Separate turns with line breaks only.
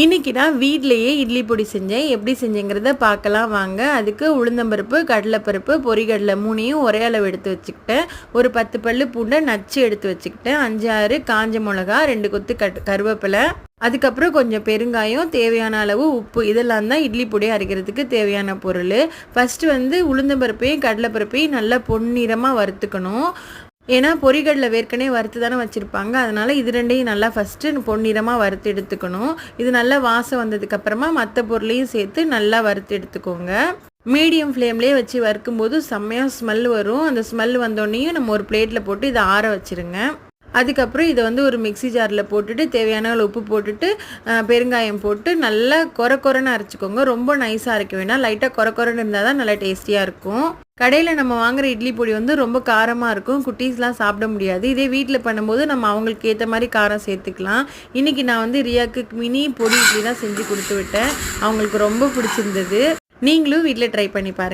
இன்னைக்கு நான் வீட்லேயே இட்லி பொடி செஞ்சேன். எப்படி செஞ்சேங்கிறத பார்க்கலாம் வாங்க. அதுக்கு உளுந்தம்பருப்பு, கடலைப்பருப்பு, பொரிகடலை 3யும் ஒரே அளவு எடுத்து வச்சுக்கிட்டேன். ஒரு 10 பல்லு பூண்டை நச்சு எடுத்து வச்சுக்கிட்டேன். 5, 6 காஞ்ச மிளகா, 2 கொத்து கருவேப்பிலை, அதுக்கப்புறம் கொஞ்சம் பெருங்காயம், தேவையான அளவு உப்பு. இதெல்லாம் தான் இட்லி பொடி அரைக்கிறதுக்கு தேவையான பொருள். ஃபஸ்ட்டு உளுந்தம்பருப்பையும் கடலைப்பருப்பையும் நல்லா பொன்னிறமாக வறுத்துக்கணும். ஏன்னா பொரிகடலை ஏற்கனவே வறுத்து தானே வச்சுருப்பாங்க. அதனால் இது ரெண்டையும் நல்லா ஃபஸ்ட்டு பொன்னிறமாக வறுத்து எடுத்துக்கணும். இது நல்லா வாசம் வந்ததுக்கப்புறமா மற்ற பொருளையும் சேர்த்து நல்லா வறுத்து எடுத்துக்கோங்க. மீடியம் ஃப்ளேம்லேயே வச்சு வறுக்கும்போது செம்மையாக ஸ்மெல் வரும். அந்த ஸ்மெல் வந்தோடனையும் நம்ம ஒரு பிளேட்டில் போட்டு இதை ஆற வச்சுருங்க. அதுக்கப்புறம் இதை ஒரு மிக்சி ஜாரில் போட்டுட்டு தேவையான அளவு உப்பு போட்டுட்டு பெருங்காயம் போட்டு நல்லா கொரன்னு அரைச்சிக்கோங்க. ரொம்ப நைஸாக அரைக்க வேணாம். லைட்டாக கொரன்னு இருந்தால் தான் நல்லா டேஸ்டியாக இருக்கும். கடையில் நம்ம வாங்குகிற இட்லி பொடி ரொம்ப காரமாக இருக்கும். குட்டீஸ்லாம் சாப்பிட முடியாது. இதே வீட்டில் பண்ணும்போது நம்ம அவங்களுக்கு ஏற்ற மாதிரி காரம் சேர்த்துக்கலாம். இன்றைக்கி நான் ரியாக்கு மினி பொடி இட்லி தான் செஞ்சு கொடுத்து விட்டேன். அவங்களுக்கு ரொம்ப பிடிச்சிருந்தது. நீங்களும் வீட்டில் ட்ரை பண்ணி பாருங்கள்.